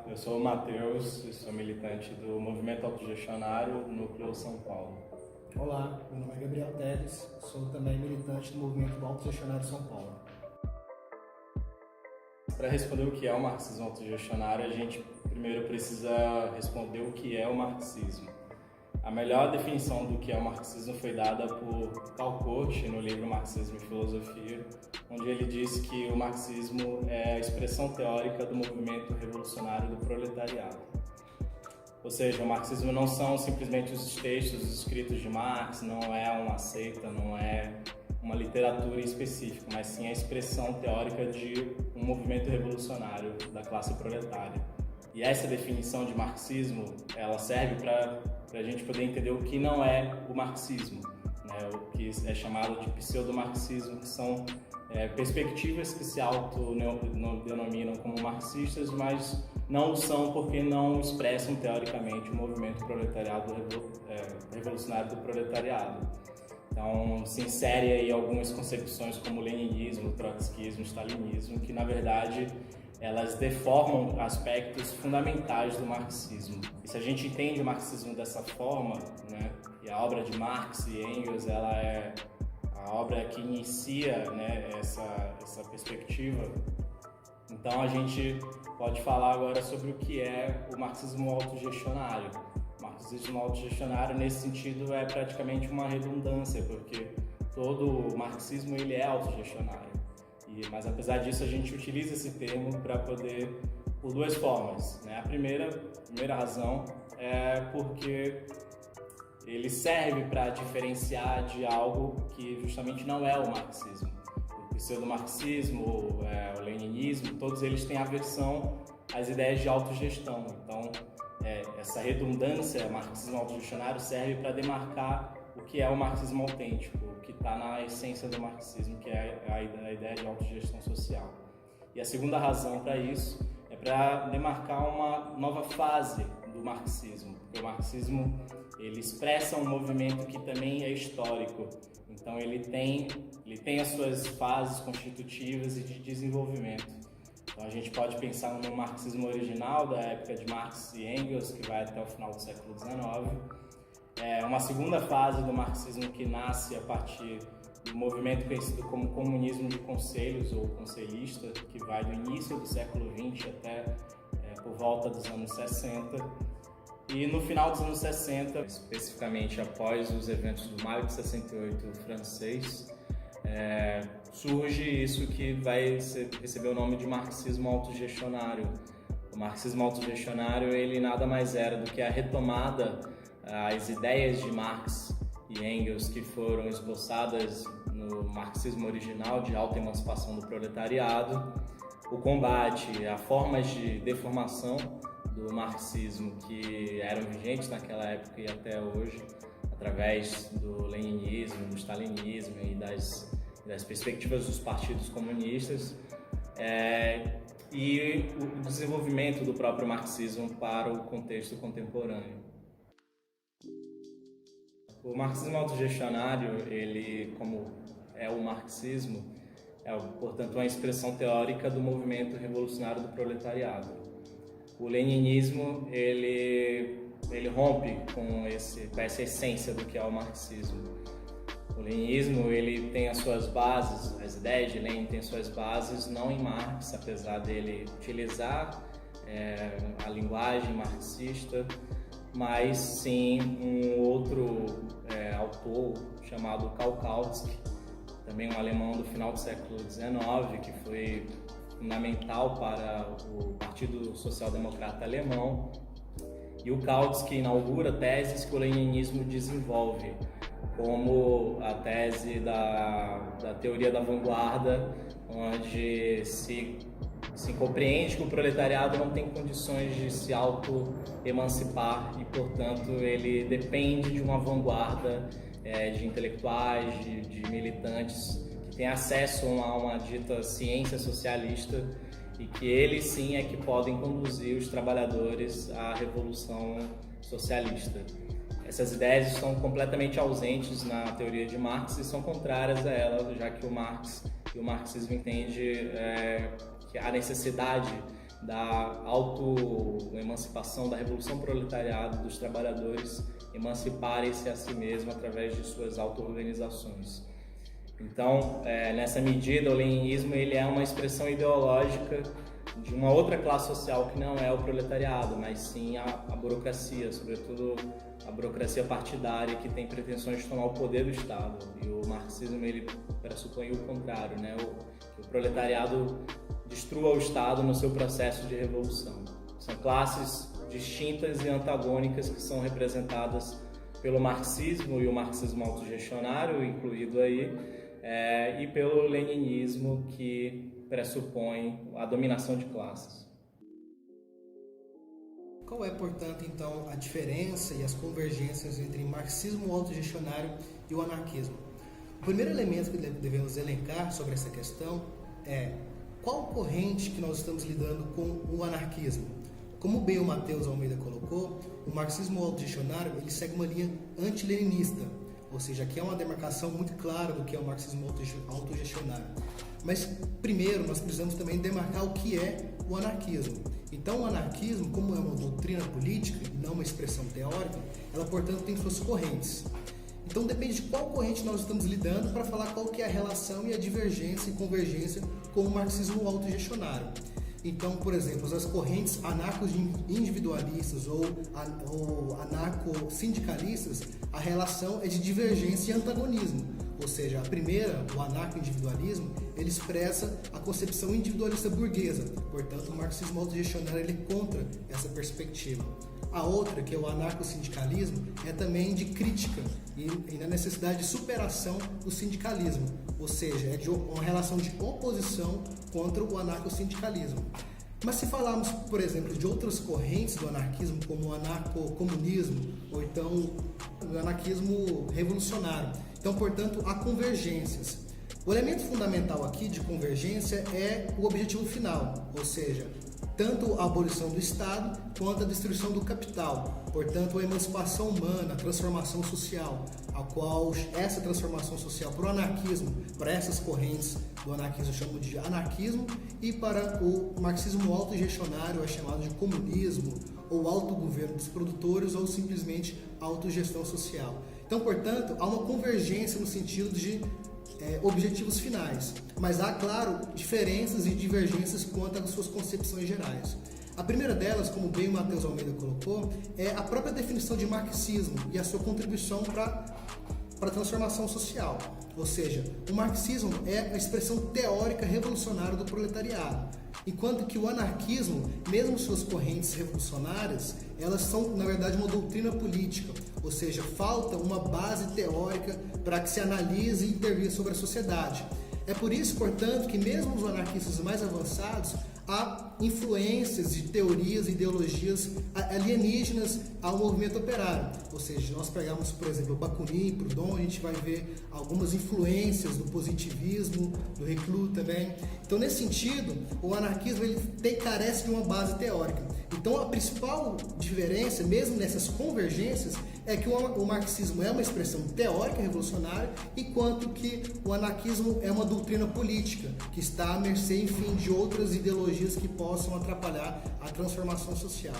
Eu sou o Matheus, eu sou militante do Movimento Autogestionário, Núcleo São Paulo. Olá, meu nome é Gabriel Teles, sou também militante do Movimento Autogestionário São Paulo. Para responder o que é o marxismo autogestionário, a gente primeiro precisa responder o que é o marxismo. A melhor definição do que é o marxismo foi dada por Karl Korsch no livro Marxismo e Filosofia, onde ele diz que o marxismo é a expressão teórica do movimento revolucionário do proletariado. Ou seja, o marxismo não são simplesmente os textos escritos de Marx, não é uma seita, não é uma literatura específica, mas sim a expressão teórica de um movimento revolucionário da classe proletária. E essa definição de marxismo, ela serve para a gente poder entender o que não é o marxismo, né? O que é chamado de pseudo-marxismo, que são perspectivas que se autodenominam como marxistas, mas não são porque não expressam teoricamente o movimento revolucionário do proletariado. Então, se insere aí algumas concepções como o leninismo, o trotskismo, o stalinismo, que na verdade elas deformam aspectos fundamentais do marxismo. E se a gente entende o marxismo dessa forma, né, e a obra de Marx e Engels, ela é a obra que inicia, né, essa perspectiva, então a gente pode falar agora sobre o que é o marxismo autogestionário. O marxismo autogestionário, nesse sentido, é praticamente uma redundância, porque todo o marxismo ele é autogestionário. Mas apesar disso, a gente utiliza esse termo para poder, por duas formas, né? A primeira razão é porque ele serve para diferenciar de algo que justamente não é o marxismo. O pseudo-marxismo, o leninismo, todos eles têm aversão às ideias de autogestão. Então, essa redundância, marxismo autogestionário, serve para demarcar o que é o marxismo autêntico, o que está na essência do marxismo, que é a ideia de autogestão social. E a segunda razão para isso é para demarcar uma nova fase do marxismo, porque o marxismo ele expressa um movimento que também é histórico, então ele tem as suas fases constitutivas e de desenvolvimento. Então a gente pode pensar no marxismo original da época de Marx e Engels, que vai até o final do século XIX, uma segunda fase do marxismo que nasce a partir do movimento conhecido como comunismo de conselhos ou conselhista, que vai do início do século XX até por volta dos anos 60. E no final dos anos 60, especificamente após os eventos do Maio de 68 francês, surge isso que vai receber o nome de marxismo autogestionário. O marxismo autogestionário ele nada mais era do que a retomada as ideias de Marx e Engels que foram esboçadas no marxismo original de autoemancipação do proletariado, o combate a formas de deformação do marxismo que eram vigentes naquela época e até hoje, através do leninismo, do stalinismo e das perspectivas dos partidos comunistas, e o desenvolvimento do próprio marxismo para o contexto contemporâneo. O marxismo autogestionário, ele, como é o marxismo, portanto, uma expressão teórica do movimento revolucionário do proletariado. O leninismo, ele rompe com essa essência do que é o marxismo. O leninismo, ele tem as suas bases, as ideias de Lenin têm suas bases não em Marx, apesar dele utilizar a linguagem marxista, mas sim um outro autor chamado Karl Kautsky, também um alemão do final do século XIX, que foi fundamental para o Partido Social Democrata Alemão. E o Kautsky inaugura teses que o leninismo desenvolve, como a tese da teoria da vanguarda, onde se compreende que o proletariado não tem condições de se auto-emancipar e, portanto, ele depende de uma vanguarda de intelectuais, de militantes que têm acesso a uma dita ciência socialista e que eles sim é que podem conduzir os trabalhadores à revolução socialista. Essas ideias estão completamente ausentes na teoria de Marx e são contrárias a ela, já que o Marx e o marxismo entende que há necessidade da autoemancipação, da revolução proletariada, dos trabalhadores emanciparem-se a si mesmos através de suas auto-organizações. Então, nessa medida, o leninismo ele é uma expressão ideológica de uma outra classe social que não é o proletariado, mas sim a burocracia, sobretudo a burocracia partidária que tem pretensões de tomar o poder do Estado. E o marxismo ele pressupõe o contrário, né? Que o proletariado destrua o Estado no seu processo de revolução. São classes distintas e antagônicas que são representadas pelo marxismo e o marxismo autogestionário, incluído aí, e pelo leninismo, que pressupõe a dominação de classes. Qual é, portanto, então, a diferença e as convergências entre marxismo autogestionário e o anarquismo? O primeiro elemento que devemos elencar sobre essa questão é qual corrente que nós estamos lidando com o anarquismo. Como bem o Matheus Almeida colocou, o marxismo autogestionário ele segue uma linha antileninista, ou seja, aqui é uma demarcação muito clara do que é o marxismo autogestionário. Mas, primeiro, nós precisamos também demarcar o que é o anarquismo. Então, o anarquismo, como é uma doutrina política e não uma expressão teórica, ela, portanto, tem suas correntes. Então, depende de qual corrente nós estamos lidando para falar qual que é a relação e a divergência e convergência com o marxismo autogestionário. Então, por exemplo, as correntes anarco-individualistas ou anarco-sindicalistas, a relação é de divergência e antagonismo. Ou seja, a primeira, o anarco-individualismo, ele expressa a concepção individualista burguesa. Portanto, o marxismo autogestionário ele é contra essa perspectiva. A outra, que é o anarco-sindicalismo, é também de crítica e na necessidade de superação do sindicalismo, ou seja, é de uma relação de oposição contra o anarco-sindicalismo. Mas se falarmos, por exemplo, de outras correntes do anarquismo, como o anarcocomunismo, ou então o anarquismo revolucionário, então, portanto, há convergências. O elemento fundamental aqui de convergência é o objetivo final, ou seja, tanto a abolição do Estado quanto a destruição do capital. Portanto, a emancipação humana, a transformação social, a qual essa transformação social para o anarquismo, para essas correntes do anarquismo chamam de anarquismo, e para o marxismo autogestionário é chamado de comunismo, ou autogoverno dos produtores, ou simplesmente autogestão social. Então, portanto, há uma convergência no sentido de objetivos finais, mas há, claro, diferenças e divergências quanto às suas concepções gerais. A primeira delas, como bem o Matheus Almeida colocou, é a própria definição de marxismo e a sua contribuição para a transformação social. Ou seja, o marxismo é a expressão teórica revolucionária do proletariado, enquanto que o anarquismo, mesmo suas correntes revolucionárias, elas são, na verdade, uma doutrina política, ou seja, falta uma base teórica para que se analise e intervia sobre a sociedade. É por isso, portanto, que mesmo os anarquistas mais avançados, há influências de teorias e ideologias alienígenas ao movimento operário. Ou seja, nós pegamos, por exemplo, Bakunin, Proudhon, a gente vai ver algumas influências do positivismo, do Reclus também. Então, nesse sentido, o anarquismo ele carece de uma base teórica. Então, a principal diferença, mesmo nessas convergências, é que o marxismo é uma expressão teórica revolucionária, enquanto que o anarquismo é uma doutrina política, que está à mercê, enfim, de outras ideologias que possam atrapalhar a transformação social.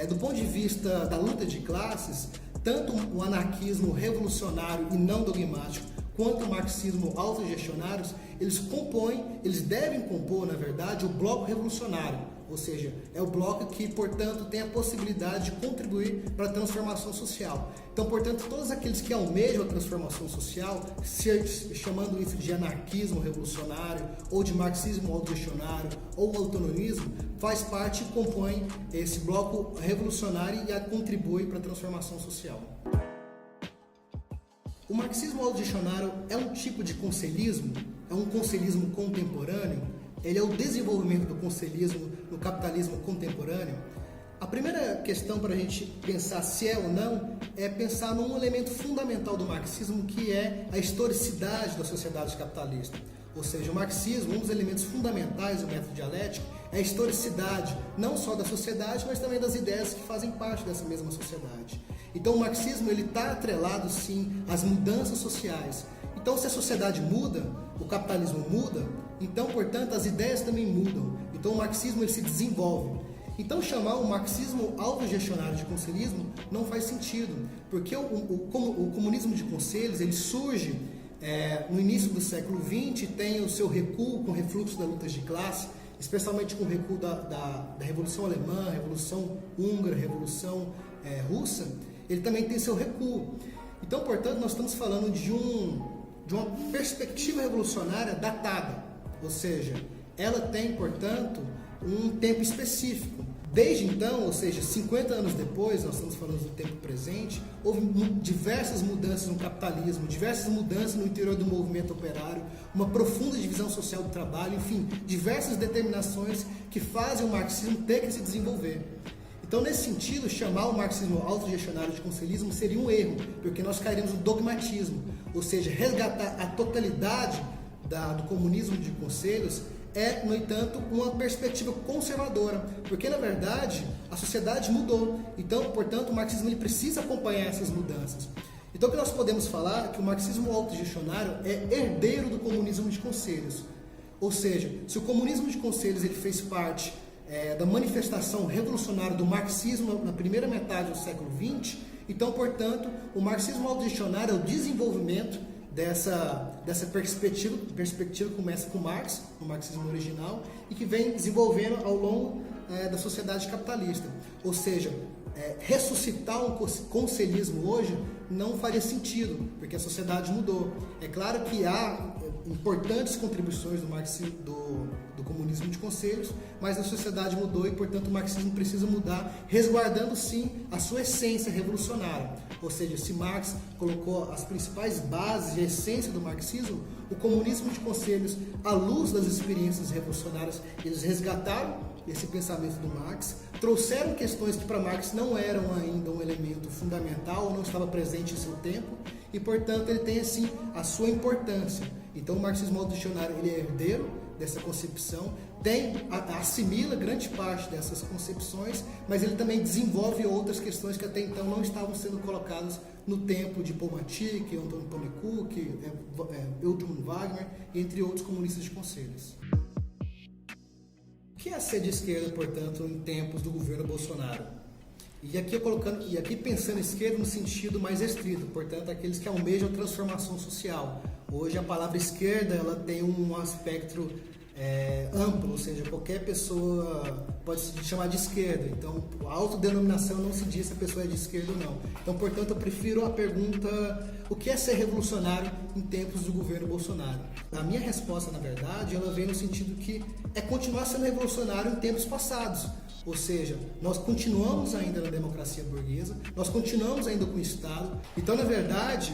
Do ponto de vista da luta de classes, tanto o anarquismo revolucionário e não dogmático, quanto o marxismo autogestionário, eles devem compor, na verdade, o bloco revolucionário, ou seja, é o bloco que, portanto, tem a possibilidade de contribuir para a transformação social. Então, portanto, todos aqueles que almejam a transformação social, chamando isso de anarquismo revolucionário, ou de marxismo autogestionário, ou autonomismo, faz parte e compõe esse bloco revolucionário e contribui para a transformação social. O marxismo autogestionário é um tipo de conselhismo, é um conselhismo contemporâneo, ele é o desenvolvimento do conselhismo no capitalismo contemporâneo. A primeira questão para a gente pensar se é ou não é pensar num elemento fundamental do marxismo, que é a historicidade da sociedade capitalista. Ou seja, o marxismo, um dos elementos fundamentais do método dialético, é a historicidade, não só da sociedade, mas também das ideias que fazem parte dessa mesma sociedade. Então, o marxismo está atrelado, sim, às mudanças sociais. Então, Então, se a sociedade muda, o capitalismo muda, então, portanto, as ideias também mudam. Então, o marxismo ele se desenvolve. Então, chamar o marxismo autogestionário de conselhismo não faz sentido, porque o comunismo de conselhos ele surge no início do século XX, tem o seu recuo com o refluxo das lutas de classe, especialmente com o recuo da Revolução Alemã, Revolução Húngara, Revolução Russa, ele também tem seu recuo. Então, portanto, nós estamos falando de uma perspectiva revolucionária datada, ou seja, ela tem, portanto, um tempo específico. Desde então, ou seja, 50 anos depois, nós estamos falando do tempo presente, houve diversas mudanças no capitalismo, diversas mudanças no interior do movimento operário, uma profunda divisão social do trabalho, enfim, diversas determinações que fazem o marxismo ter que se desenvolver. Então, nesse sentido, chamar o marxismo autogestionário de conselhismo seria um erro, porque nós cairíamos no dogmatismo, ou seja, resgatar a totalidade do comunismo de conselhos é, no entanto, uma perspectiva conservadora, porque, na verdade, a sociedade mudou. Então, portanto, o marxismo ele precisa acompanhar essas mudanças. Então, o que nós podemos falar é que o marxismo autogestionário é herdeiro do comunismo de conselhos. Ou seja, se o comunismo de conselhos ele fez parte da manifestação revolucionária do marxismo na primeira metade do século XX, então, portanto, o marxismo autogestionário é o desenvolvimento dessa perspectiva que começa com Marx, o marxismo original, e que vem desenvolvendo ao longo da sociedade capitalista. Ou seja, ressuscitar um conselhismo hoje não faria sentido, porque a sociedade mudou. É claro que há importantes contribuições do marxismo, do comunismo de conselhos, mas a sociedade mudou e, portanto, o marxismo precisa mudar, resguardando, sim, a sua essência revolucionária. Ou seja, se Marx colocou as principais bases e a essência do marxismo, o comunismo de conselhos, à luz das experiências revolucionárias, eles resgataram esse pensamento do Marx, trouxeram questões que para Marx não eram ainda um elemento fundamental ou não estava presente em seu tempo e, portanto, ele tem, assim, a sua importância. Então, o marxismo autogestionário ele é herdeiro dessa concepção, assimila grande parte dessas concepções, mas ele também desenvolve outras questões que até então não estavam sendo colocadas no tempo de Paul Matic, Antônio Pannekoek, Eudrun Wagner, entre outros comunistas de conselhos. O que é ser de esquerda, portanto, em tempos do governo Bolsonaro? E aqui pensando em esquerda no sentido mais restrito, portanto, aqueles que almejam a transformação social. Hoje a palavra esquerda ela tem um aspecto amplo, ou seja, qualquer pessoa pode se chamar de esquerda. Então, a autodenominação não se diz se a pessoa é de esquerda ou não. Então, portanto, eu prefiro a pergunta: o que é ser revolucionário em tempos do governo Bolsonaro? A minha resposta, na verdade, ela vem no sentido que é continuar sendo revolucionário em tempos passados. Ou seja, nós continuamos ainda na democracia burguesa, nós continuamos ainda com o Estado. Então, na verdade,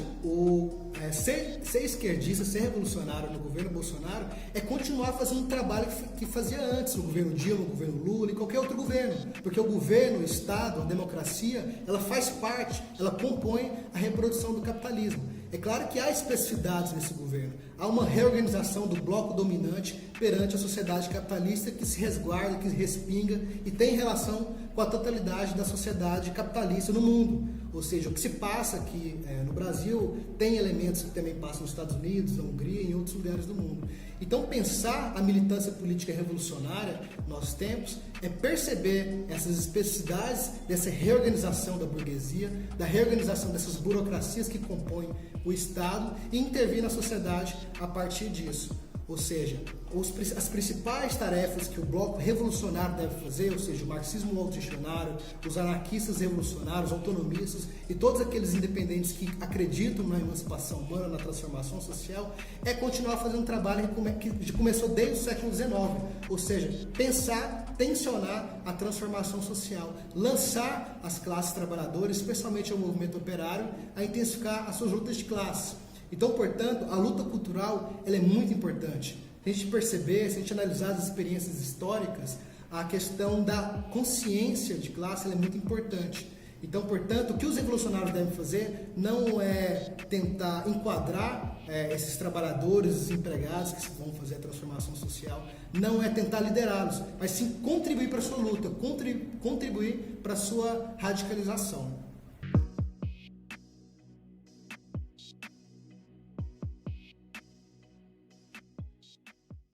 ser esquerdista, ser revolucionário no governo Bolsonaro é continuar fazendo um trabalho que fazia antes no governo Dilma, no governo Lula e qualquer outro governo. Porque o governo, o Estado, a democracia, ela faz parte, ela compõe a reprodução do capitalismo. É claro que há especificidades nesse governo. Há uma reorganização do bloco dominante perante a sociedade capitalista que se resguarda, que respinga e tem relação com a totalidade da sociedade capitalista no mundo. Ou seja, o que se passa aqui no Brasil tem elementos que também passam nos Estados Unidos, na Hungria e em outros lugares do mundo. Então, pensar a militância política revolucionária nos nossos tempos é perceber essas especificidades dessa reorganização da burguesia, da reorganização dessas burocracias que compõem o Estado e intervir na sociedade a partir disso. Ou seja, as principais tarefas que o bloco revolucionário deve fazer, ou seja, o marxismo autogestionário, os anarquistas revolucionários, os autonomistas e todos aqueles independentes que acreditam na emancipação humana, na transformação social, é continuar fazendo um trabalho que começou desde o século XIX, ou seja, pensar, tensionar a transformação social, lançar as classes trabalhadoras, especialmente o movimento operário, a intensificar as suas lutas de classe. Então, portanto, a luta cultural ela é muito importante. Se a gente perceber, se a gente analisar as experiências históricas, a questão da consciência de classe ela é muito importante. Então, portanto, o que os revolucionários devem fazer não é tentar enquadrar esses trabalhadores, esses empregados que vão fazer a transformação social, não é tentar liderá-los, mas sim contribuir para a sua luta, contribuir para a sua radicalização.